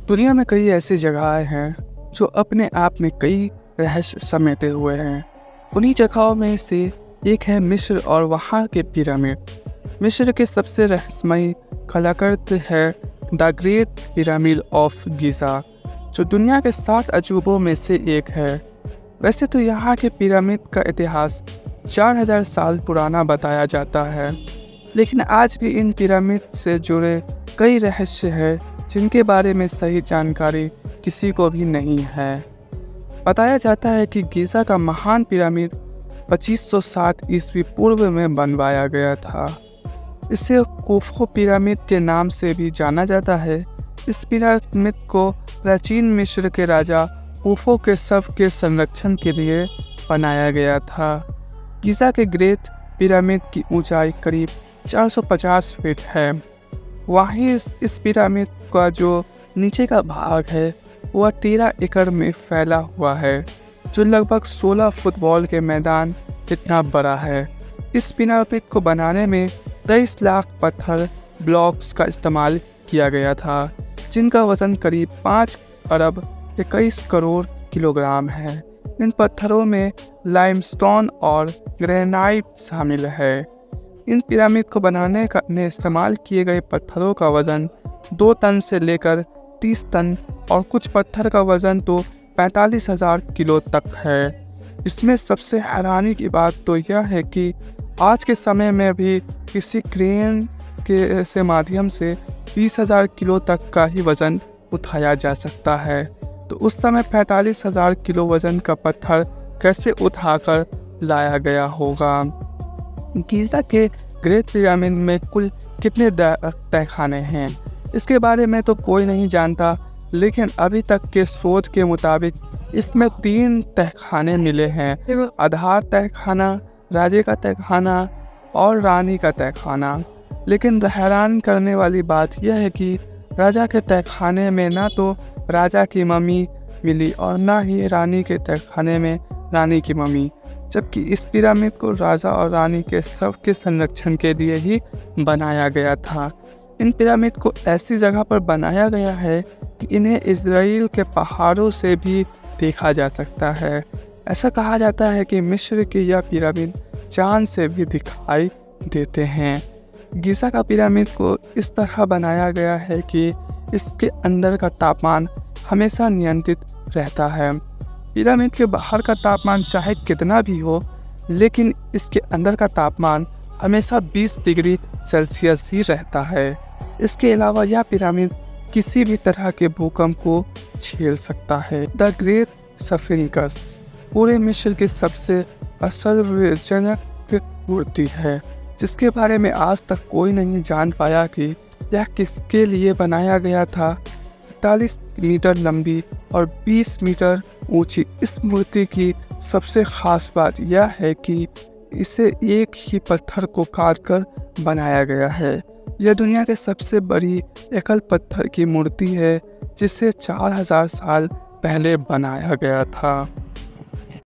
दुनिया में कई ऐसी जगहें हैं जो अपने आप में कई रहस्य समेटे हुए हैं। उन्हीं जगहों में से एक है मिस्र और वहाँ के पिरामिड। मिस्र के सबसे रहस्यमयी कलाकृति है the great pyramid of Giza, जो दुनिया के 7 अजूबों में से एक है। वैसे तो यहाँ के पिरामिड का इतिहास 4000 साल पुराना बताया जाता है, लेकिन आज भी इन पिरामिड से जुड़े कई रहस्य हैं जिनके बारे में सही जानकारी किसी को भी नहीं है। बताया जाता है कि गीज़ा का महान पिरामिड 2507 ईस्वी पूर्व में बनवाया गया था। इसे खुफू पिरामिड के नाम से भी जाना जाता है। इस पिरामिड को प्राचीन मिस्र के राजा खुफू के शव के संरक्षण के लिए बनाया गया था। गीज़ा के ग्रेट पिरामिड की ऊंचाई करीब 450 फीट है। वहीं इस पिरामिड का जो नीचे का भाग है वह 13 एकड़ में फैला हुआ है, जो लगभग 16 फुटबॉल के मैदान जितना बड़ा है। इस पिरामिड को बनाने में 23 लाख पत्थर ब्लॉक्स का इस्तेमाल किया गया था, जिनका वजन करीब 5 अरब 21 करोड़ किलोग्राम है। इन पत्थरों में लाइमस्टोन और ग्रेनाइट शामिल है। इन पिरामिड को बनाने में इस्तेमाल किए गए पत्थरों का वज़न 2 टन से लेकर 30 टन और कुछ पत्थर का वज़न तो 45,000 किलो तक है। इसमें सबसे हैरानी की बात तो यह है कि आज के समय में भी किसी क्रेन के माध्यम से 20,000 किलो तक का ही वज़न उठाया जा सकता है। तो उस समय 45,000 किलो वज़न का पत्थर कैसे उठाकर लाया गया होगा। गीज़ा के ग्रेट पिरामिड में कुल कितने तहखाने हैं, इसके बारे में तो कोई नहीं जानता, लेकिन अभी तक के शोध के मुताबिक इसमें 3 तहखाने मिले हैं: आधार तहखाना, राजे का तहखाना और रानी का तहखाना। लेकिन हैरान करने वाली बात यह है कि राजा के तहखाने में ना तो राजा की मम्मी मिली और ना ही रानी के तहखाने में रानी की मम्मी, जबकि इस पिरामिड को राजा और रानी के शव के संरक्षण के लिए ही बनाया गया था। इन पिरामिड को ऐसी जगह पर बनाया गया है कि इन्हें इज़राइल के पहाड़ों से भी देखा जा सकता है। ऐसा कहा जाता है कि मिस्र के यह पिरामिड चांद से भी दिखाई देते हैं। गीज़ा का पिरामिड को इस तरह बनाया गया है कि इसके अंदर का तापमान हमेशा नियंत्रित रहता है। पिरामिड के बाहर का तापमान चाहे कितना भी हो, लेकिन इसके अंदर का तापमान हमेशा 20 डिग्री सेल्सियस ही रहता है। इसके अलावा यह पिरामिड किसी भी तरह के भूकंप को झेल सकता है। द ग्रेट स्फिंक्स पूरे मिस्र की सबसे आश्चर्यजनक मूर्ति है, जिसके बारे में आज तक कोई नहीं जान पाया कि यह किसके लिए बनाया गया था। 40 मीटर लंबी और 20 मीटर ऊंची इस मूर्ति की सबसे ख़ास बात यह है कि इसे एक ही पत्थर को काटकर बनाया गया है। यह दुनिया के सबसे बड़ी एकल पत्थर की मूर्ति है, जिसे 4000 साल पहले बनाया गया था।